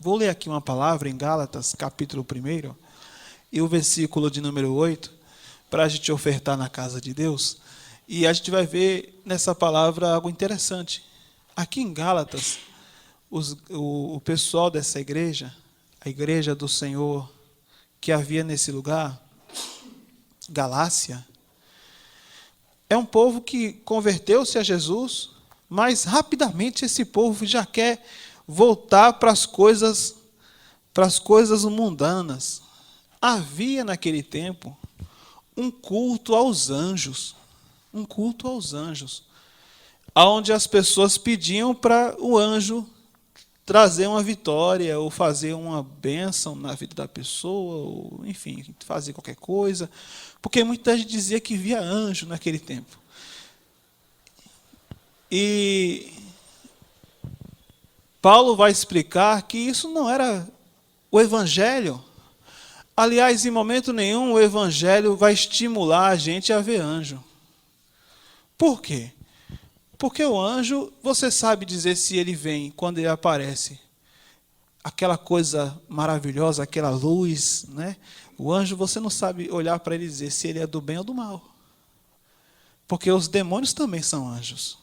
Vou ler aqui uma palavra em Gálatas, capítulo 1, e o versículo de número 8, para a gente ofertar na casa de Deus. E a gente vai ver nessa palavra algo interessante. Aqui em Gálatas, o pessoal dessa igreja, a igreja do Senhor que havia nesse lugar, Galácia, é um povo que converteu-se a Jesus, mas rapidamente esse povo já quer voltar para as coisas mundanas. Havia naquele tempo um culto aos anjos, onde as pessoas pediam para o anjo trazer uma vitória, ou fazer uma bênção na vida da pessoa, ou, enfim, fazer qualquer coisa, porque muita gente dizia que via anjo naquele tempo. E Paulo vai explicar que isso não era o evangelho. Aliás, em momento nenhum o evangelho vai estimular a gente a ver anjo. Por quê? Porque o anjo, você sabe dizer se ele vem, quando ele aparece, aquela coisa maravilhosa, aquela luz, né? O anjo, você não sabe olhar para ele e dizer se ele é do bem ou do mal. Porque os demônios também são anjos.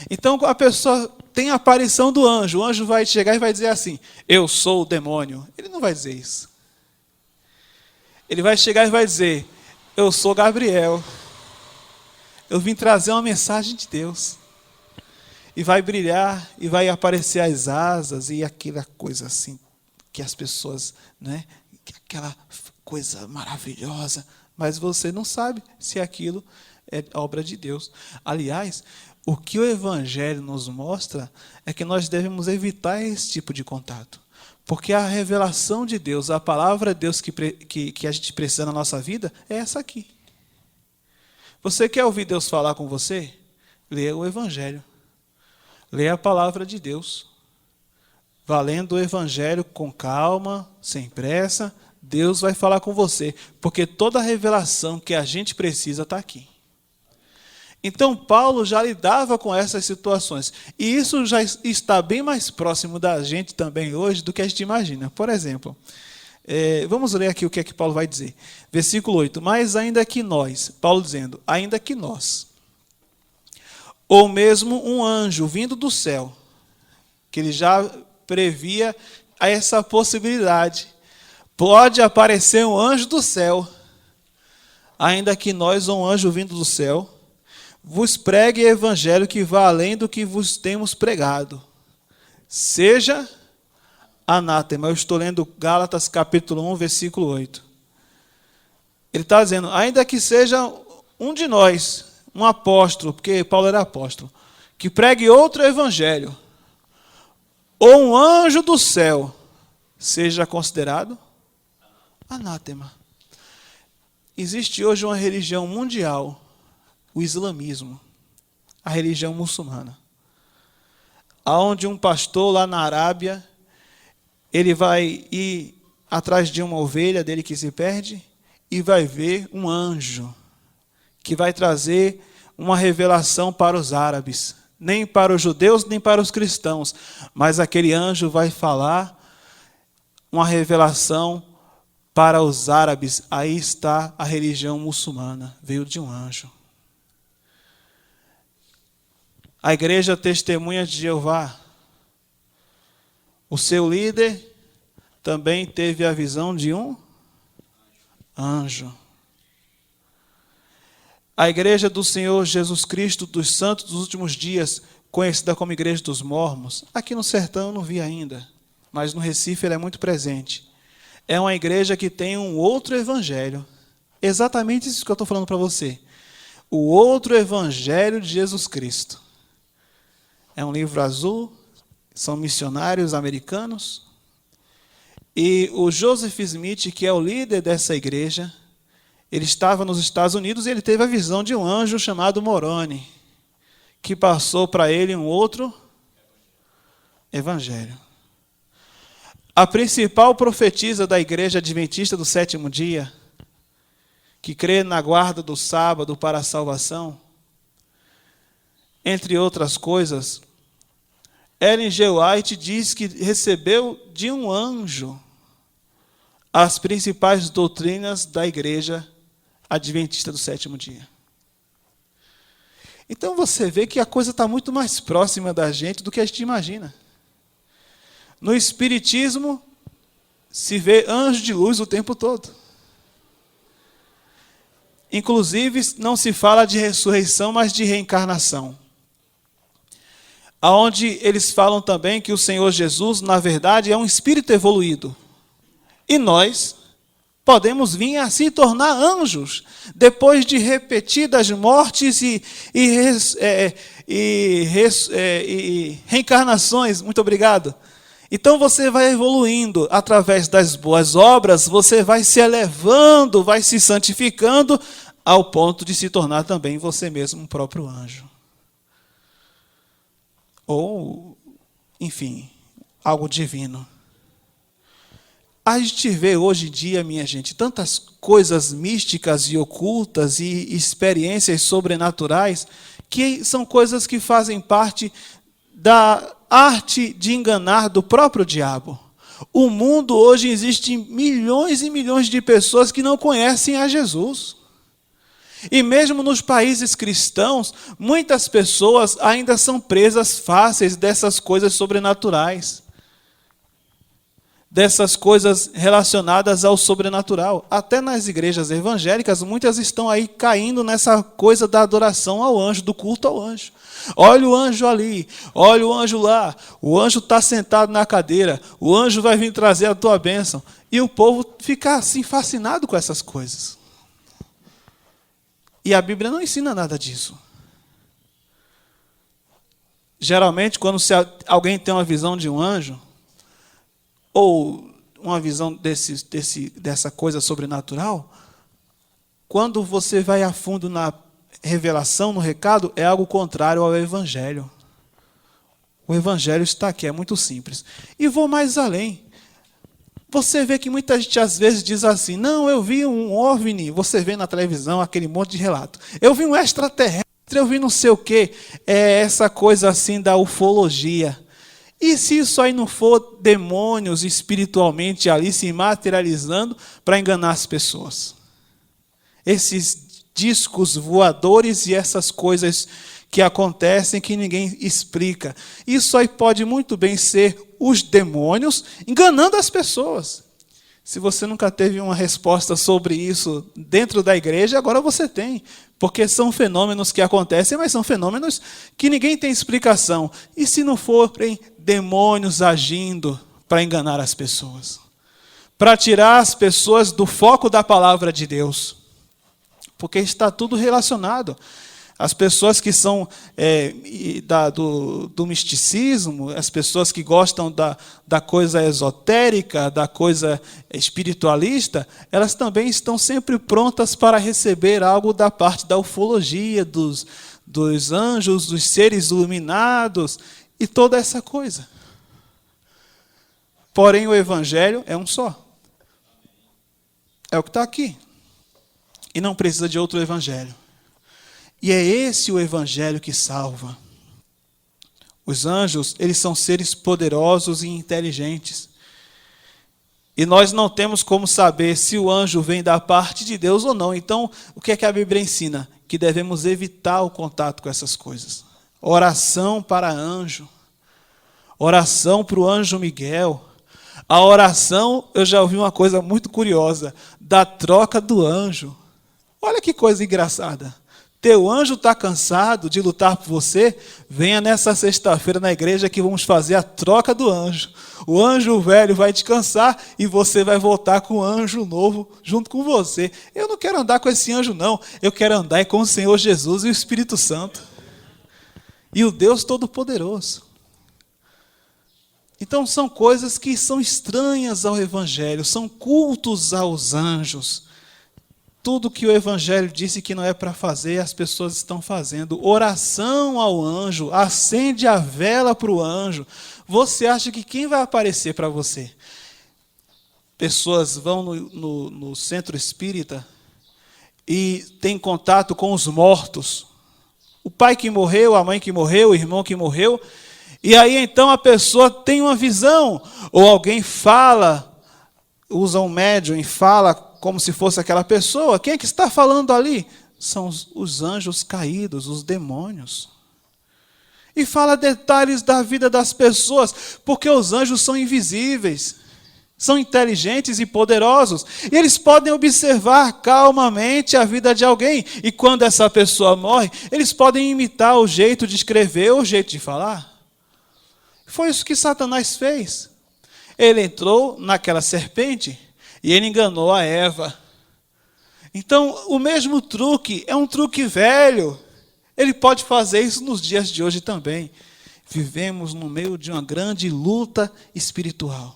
Então, a pessoa tem a aparição do anjo, o anjo vai chegar e vai dizer assim: eu sou o demônio. Ele não vai dizer isso. Ele vai chegar e vai dizer: eu sou Gabriel. Eu vim trazer uma mensagem de Deus. E vai brilhar, e vai aparecer as asas, e aquela coisa assim, que as pessoas, né? Aquela coisa maravilhosa. Mas você não sabe se aquilo é obra de Deus. Aliás, o que o Evangelho nos mostra é que nós devemos evitar esse tipo de contato. Porque a revelação de Deus, a palavra de Deus que a gente precisa na nossa vida, é essa aqui. Você quer ouvir Deus falar com você? Leia o Evangelho. Leia a palavra de Deus. Vá lendo o Evangelho com calma, sem pressa. Deus vai falar com você. Porque toda a revelação que a gente precisa está aqui. Então, Paulo já lidava com essas situações. E isso já está bem mais próximo da gente também hoje do que a gente imagina. Por exemplo, vamos ler aqui o que é que Paulo vai dizer. Versículo 8. Mas ainda que nós, Paulo dizendo, ainda que nós, ou mesmo um anjo vindo do céu, que ele já previa essa possibilidade, pode aparecer um anjo do céu, ainda que nós, ou um anjo vindo do céu, vos pregue o evangelho que vá além do que vos temos pregado. Seja anátema. Eu estou lendo Gálatas capítulo 1, versículo 8. Ele está dizendo, ainda que seja um de nós, um apóstolo, porque Paulo era apóstolo, que pregue outro evangelho, ou um anjo do céu, seja considerado anátema. Existe hoje uma religião mundial, o islamismo, a religião muçulmana, aonde um pastor lá na Arábia, ele vai ir atrás de uma ovelha dele que se perde e vai ver um anjo que vai trazer uma revelação para os árabes, nem para os judeus, nem para os cristãos, mas aquele anjo vai falar uma revelação para os árabes. Aí está a religião muçulmana, veio de um anjo. A igreja Testemunha de Jeová, o seu líder também teve a visão de um anjo. A igreja do Senhor Jesus Cristo dos Santos dos Últimos Dias, conhecida como Igreja dos Mormons, aqui no sertão eu não vi ainda, mas no Recife ela é muito presente. É uma igreja que tem um outro evangelho. Exatamente isso que eu estou falando para você. O outro evangelho de Jesus Cristo. É um livro azul, são missionários americanos. E o Joseph Smith, que é o líder dessa igreja, ele estava nos Estados Unidos e ele teve a visão de um anjo chamado Moroni, que passou para ele um outro evangelho. A principal profetisa da igreja adventista do sétimo dia, que crê na guarda do sábado para a salvação, entre outras coisas, Ellen G. White diz que recebeu de um anjo as principais doutrinas da Igreja Adventista do Sétimo Dia. Então você vê que a coisa está muito mais próxima da gente do que a gente imagina. No Espiritismo, se vê anjo de luz o tempo todo. Inclusive, não se fala de ressurreição, mas de reencarnação. Onde eles falam também que o Senhor Jesus, na verdade, é um espírito evoluído. E nós podemos vir a se tornar anjos, depois de repetidas mortes e reencarnações. Muito obrigado. Então você vai evoluindo através das boas obras, você vai se elevando, vai se santificando, ao ponto de se tornar também você mesmo um próprio anjo. Ou, enfim, algo divino. A gente vê hoje em dia, minha gente, tantas coisas místicas e ocultas e experiências sobrenaturais que são coisas que fazem parte da arte de enganar do próprio diabo. O mundo hoje existe milhões e milhões de pessoas que não conhecem a Jesus. E mesmo nos países cristãos, muitas pessoas ainda são presas fáceis dessas coisas sobrenaturais. Dessas coisas relacionadas ao sobrenatural. Até nas igrejas evangélicas, muitas estão aí caindo nessa coisa da adoração ao anjo, do culto ao anjo. Olha o anjo ali, olha o anjo lá, o anjo está sentado na cadeira, o anjo vai vir trazer a tua bênção. E o povo fica assim fascinado com essas coisas. E a Bíblia não ensina nada disso. Geralmente, quando alguém tem uma visão de um anjo, ou uma visão dessa coisa sobrenatural, quando você vai a fundo na revelação, no recado, é algo contrário ao Evangelho. O Evangelho está aqui, é muito simples. E vou mais além. Você vê que muita gente às vezes diz assim, não, eu vi um OVNI, você vê na televisão aquele monte de relato. Eu vi um extraterrestre, eu vi não sei o quê. É essa coisa assim da ufologia. E se isso aí não for demônios espiritualmente ali se materializando para enganar as pessoas? Esses discos voadores e essas coisas que acontecem que ninguém explica. Isso aí pode muito bem ser os demônios enganando as pessoas. Se você nunca teve uma resposta sobre isso dentro da igreja, agora você tem. Porque são fenômenos que acontecem, mas são fenômenos que ninguém tem explicação. E se não forem demônios agindo para enganar as pessoas? Para tirar as pessoas do foco da palavra de Deus. Porque está tudo relacionado. As pessoas que são do misticismo, as pessoas que gostam da coisa esotérica, da coisa espiritualista, elas também estão sempre prontas para receber algo da parte da ufologia, dos anjos, dos seres iluminados e toda essa coisa. Porém, o Evangelho é um só. É o que está aqui. E não precisa de outro Evangelho. E é esse o Evangelho que salva. Os anjos, eles são seres poderosos e inteligentes. E nós não temos como saber se o anjo vem da parte de Deus ou não. Então, o que é que a Bíblia ensina? Que devemos evitar o contato com essas coisas. Oração para anjo. Oração para o anjo Miguel. A oração, eu já ouvi uma coisa muito curiosa, da troca do anjo. Olha que coisa engraçada. Teu anjo está cansado de lutar por você? Venha nessa sexta-feira na igreja que vamos fazer a troca do anjo. O anjo velho vai descansar e você vai voltar com o anjo novo junto com você. Eu não quero andar com esse anjo, não. Eu quero andar com o Senhor Jesus e o Espírito Santo. E o Deus Todo-Poderoso. Então são coisas que são estranhas ao Evangelho, são cultos aos anjos. Tudo que o Evangelho disse que não é para fazer, as pessoas estão fazendo. Oração ao anjo, acende a vela para o anjo. Você acha que quem vai aparecer para você? Pessoas vão no centro espírita e têm contato com os mortos. O pai que morreu, a mãe que morreu, o irmão que morreu, E aí então a pessoa tem uma visão, ou alguém fala, usa um médium e fala como se fosse aquela pessoa. Quem é que está falando ali? São os anjos caídos, os demônios. E fala detalhes da vida das pessoas, porque os anjos são invisíveis, são inteligentes e poderosos, e eles podem observar calmamente a vida de alguém, e quando essa pessoa morre, eles podem imitar o jeito de escrever, o jeito de falar. Foi isso que Satanás fez. Ele entrou naquela serpente e ele enganou a Eva. Então, o mesmo truque é um truque velho. Ele pode fazer isso nos dias de hoje também. Vivemos no meio de uma grande luta espiritual,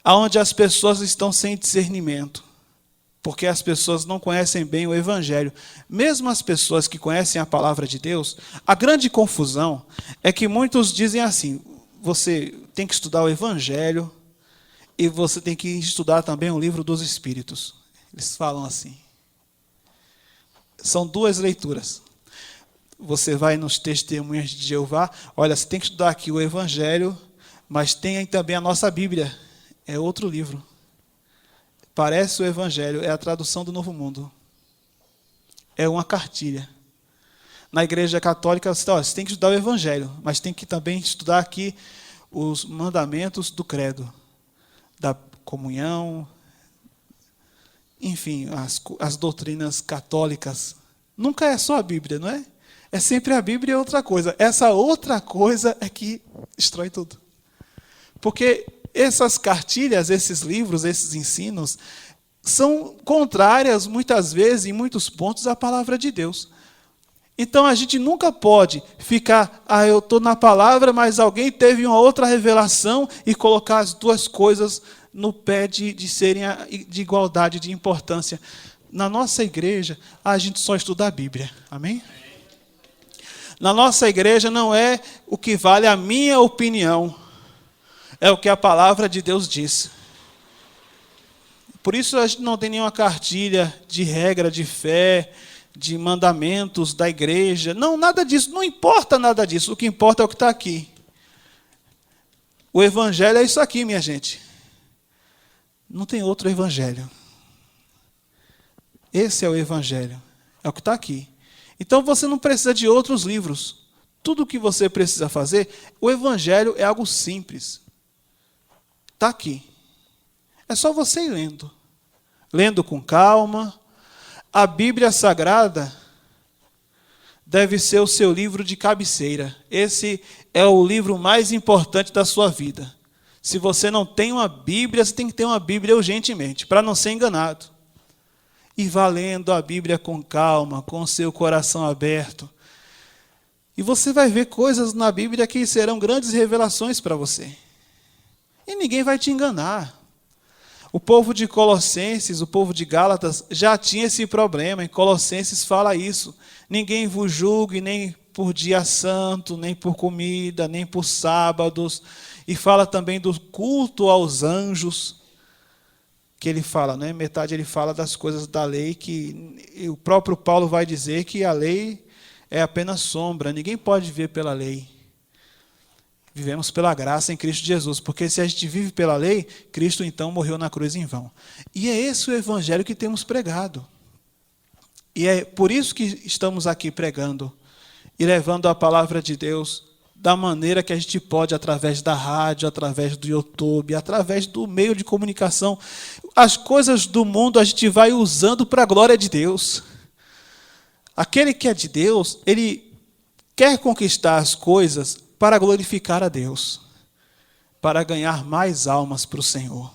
onde as pessoas estão sem discernimento, porque as pessoas não conhecem bem o Evangelho. Mesmo as pessoas que conhecem a palavra de Deus, a grande confusão é que muitos dizem assim: você tem que estudar o Evangelho e você tem que estudar também o livro dos Espíritos. Eles falam assim. São duas leituras. Você vai nos Testemunhas de Jeová, olha, você tem que estudar aqui o Evangelho, mas tem aí também a nossa Bíblia. É outro livro. Parece o Evangelho, é a tradução do Novo Mundo. É uma cartilha. Na Igreja Católica, você tem que estudar o Evangelho, mas tem que também estudar aqui os mandamentos do credo, da comunhão, enfim, as doutrinas católicas. Nunca é só a Bíblia, não é? É sempre a Bíblia e outra coisa. Essa outra coisa é que destrói tudo. Porque essas cartilhas, esses livros, esses ensinos, são contrárias, muitas vezes, em muitos pontos, à palavra de Deus. Então, a gente nunca pode ficar, eu estou na palavra, mas alguém teve uma outra revelação e colocar as duas coisas no pé de serem de igualdade, de importância. Na nossa igreja, a gente só estuda a Bíblia. Amém? Na nossa igreja não é o que vale a minha opinião, é o que a palavra de Deus diz. Por isso a gente não tem nenhuma cartilha de regra de fé, de mandamentos da igreja. Não, nada disso, não importa nada disso. O que importa é o que está aqui. O Evangelho é isso aqui, minha gente. Não tem outro Evangelho. Esse é o Evangelho. É o que está aqui. Então você não precisa de outros livros. Tudo o que você precisa fazer, o Evangelho é algo simples. Está aqui. É só você ir lendo. Lendo com calma. A Bíblia Sagrada deve ser o seu livro de cabeceira. Esse é o livro mais importante da sua vida. Se você não tem uma Bíblia, você tem que ter uma Bíblia urgentemente, para não ser enganado. E vá lendo a Bíblia com calma, com o seu coração aberto. E você vai ver coisas na Bíblia que serão grandes revelações para você. E ninguém vai te enganar. O povo de Colossenses, o povo de Gálatas, já tinha esse problema. Em Colossenses fala isso. Ninguém vos julgue nem por dia santo, nem por comida, nem por sábados. E fala também do culto aos anjos, que ele fala, né? Metade ele fala das coisas da lei, que o próprio Paulo vai dizer que a lei é apenas sombra. Ninguém pode viver pela lei. Vivemos pela graça em Cristo Jesus, porque se a gente vive pela lei, Cristo então morreu na cruz em vão. E é esse o Evangelho que temos pregado. E é por isso que estamos aqui pregando e levando a palavra de Deus da maneira que a gente pode, através da rádio, através do YouTube, através do meio de comunicação. As coisas do mundo a gente vai usando para a glória de Deus. Aquele que é de Deus, ele quer conquistar as coisas para glorificar a Deus, para ganhar mais almas para o Senhor.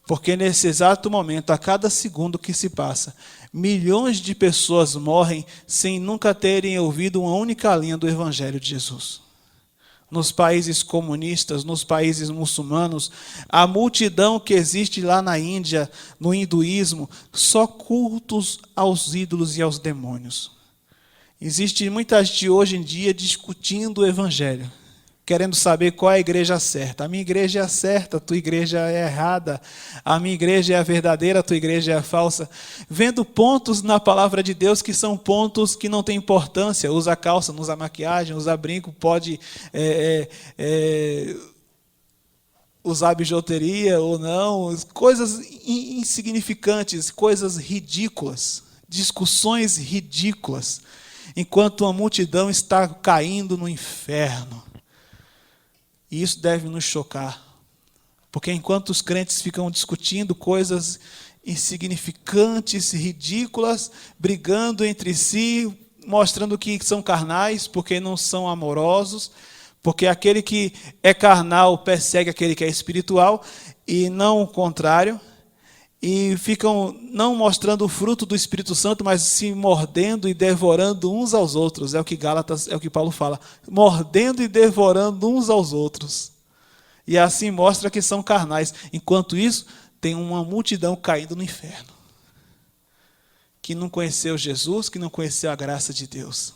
Porque nesse exato momento, a cada segundo que se passa, milhões de pessoas morrem sem nunca terem ouvido uma única linha do Evangelho de Jesus. Nos países comunistas, nos países muçulmanos, a multidão que existe lá na Índia, no hinduísmo, só cultos aos ídolos e aos demônios. Existe muita gente hoje em dia discutindo o Evangelho. querendo saber qual é a igreja certa. A minha igreja é a certa, a tua igreja é errada. A minha igreja é a verdadeira, a tua igreja é a falsa. Vendo pontos na palavra de Deus que são pontos que não têm importância. Usa calça, não usa maquiagem, usa brinco, pode usar bijuteria ou não. Coisas insignificantes, coisas ridículas, discussões ridículas, enquanto uma multidão está caindo no inferno. E isso deve nos chocar, porque enquanto os crentes ficam discutindo coisas insignificantes, ridículas, brigando entre si, mostrando que são carnais, porque não são amorosos, porque aquele que é carnal persegue aquele que é espiritual, e não o contrário, e ficam não mostrando o fruto do Espírito Santo, mas se mordendo e devorando uns aos outros. É o que Gálatas, é o que Paulo fala, mordendo e devorando uns aos outros. E assim mostra que são carnais. Enquanto isso, tem uma multidão caindo no inferno, que não conheceu Jesus, que não conheceu a graça de Deus,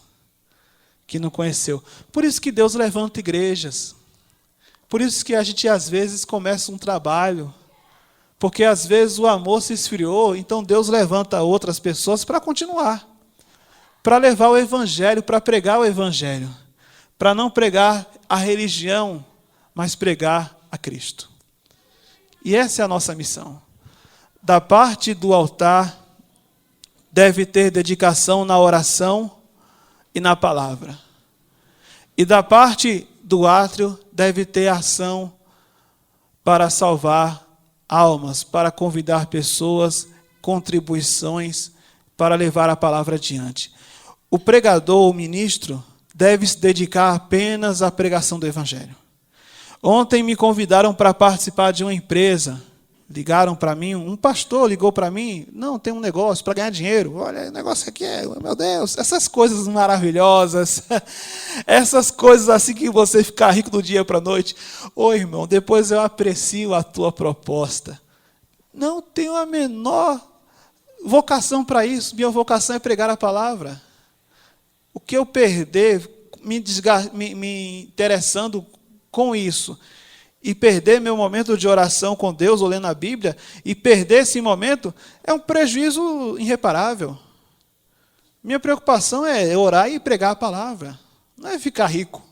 que não conheceu. Por isso que Deus levanta igrejas. Por isso que a gente às vezes começa um trabalho, porque às vezes o amor se esfriou, então Deus levanta outras pessoas para continuar, para levar o Evangelho, para pregar o Evangelho, para não pregar a religião, mas pregar a Cristo. E essa é a nossa missão. Da parte do altar, deve ter dedicação na oração e na palavra. E da parte do átrio, deve ter ação para salvar almas, para convidar pessoas, contribuições, para levar a palavra adiante. O pregador, o ministro, deve se dedicar apenas à pregação do Evangelho. Ontem me convidaram para participar de uma empresa. Ligaram para mim, um pastor ligou para mim, não, tem um negócio para ganhar dinheiro. Olha, o negócio aqui é, meu Deus, essas coisas maravilhosas, essas coisas assim que você fica rico do dia para a noite. Ô irmão, depois eu aprecio a tua proposta. Não tenho a menor vocação para isso, minha vocação é pregar a palavra. O que eu perder me interessando com isso, e perder meu momento de oração com Deus, ou lendo a Bíblia, e perder esse momento, é um prejuízo irreparável. Minha preocupação é orar e pregar a palavra. Não é ficar rico.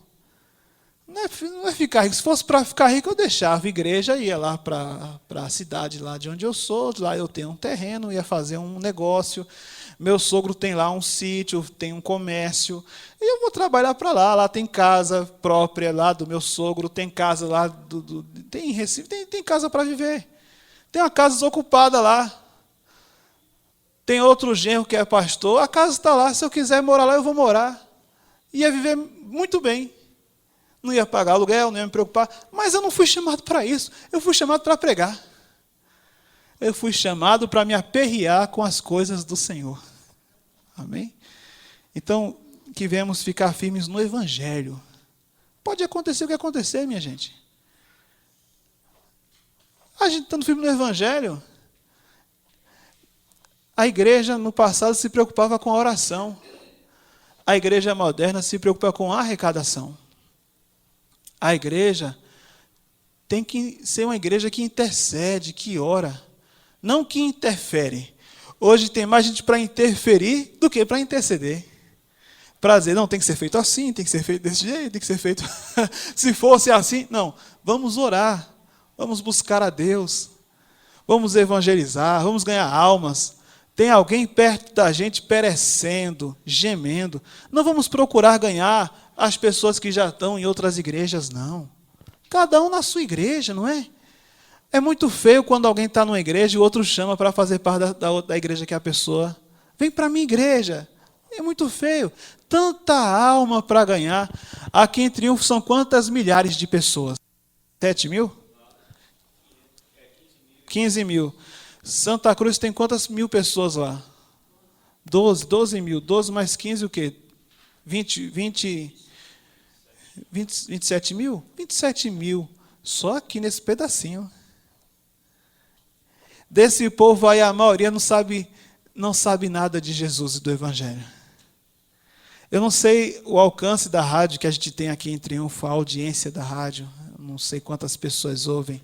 Não é ficar rico. Se fosse para ficar rico, eu deixava a igreja, ia lá para a cidade lá de onde eu sou, lá eu tenho um terreno, ia fazer um negócio. Meu sogro tem lá um sítio, tem um comércio, e eu vou trabalhar para lá. Lá tem casa própria lá do meu sogro, tem casa lá tem Recife, tem casa para viver. Tem uma casa desocupada lá. Tem outro genro que é pastor, a casa está lá, se eu quiser morar lá, eu vou morar. Ia viver muito bem. Não ia pagar aluguel, não ia me preocupar, mas eu não fui chamado para isso, eu fui chamado para pregar. Eu fui chamado para me aperrear com as coisas do Senhor. Amém? Então, que venhamos ficar firmes no Evangelho. Pode acontecer o que acontecer, minha gente. A gente estando firme no Evangelho, a igreja no passado se preocupava com a oração. A igreja moderna se preocupa com a arrecadação. A igreja tem que ser uma igreja que intercede, que ora, não que interfere. Hoje tem mais gente para interferir do que para interceder. Para dizer, não, tem que ser feito assim, tem que ser feito desse jeito, tem que ser feito... Se fosse assim, não. Vamos orar, vamos buscar a Deus, vamos evangelizar, vamos ganhar almas. Tem alguém perto da gente perecendo, gemendo. Não vamos procurar ganhar as pessoas que já estão em outras igrejas, não. Cada um na sua igreja, não é? É muito feio quando alguém está numa igreja e o outro chama para fazer parte da igreja que é a pessoa. Vem para a minha igreja. É muito feio. Tanta alma para ganhar. Aqui em Triunfo são quantas milhares de pessoas? 7 mil? 15 mil. Santa Cruz tem quantas mil pessoas lá? 12 mil. 12 mais 15 o quê? 27 mil? 27 mil. Só aqui nesse pedacinho. Desse povo aí, a maioria não sabe nada de Jesus e do Evangelho. Eu não sei o alcance da rádio que a gente tem aqui em Triunfo, a audiência da rádio. Eu não sei quantas pessoas ouvem.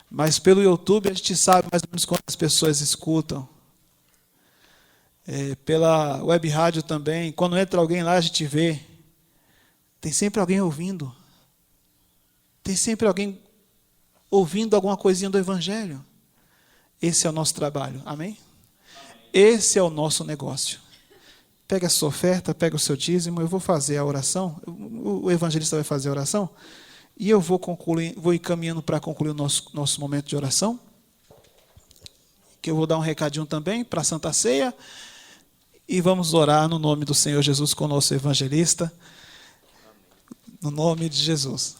Mas pelo YouTube a gente sabe mais ou menos quantas pessoas escutam. Pela web rádio também. Quando entra alguém lá, a gente vê. Tem sempre alguém ouvindo. Tem sempre alguém ouvindo alguma coisinha do Evangelho. Esse é o nosso trabalho. Amém? Esse é o nosso negócio. Pega a sua oferta, pega o seu dízimo, eu vou fazer a oração, o evangelista vai fazer a oração, e eu vou encaminhando para concluir o nosso momento de oração, que eu vou dar um recadinho também para a Santa Ceia, e vamos orar no nome do Senhor Jesus com o nosso evangelista, no nome de Jesus.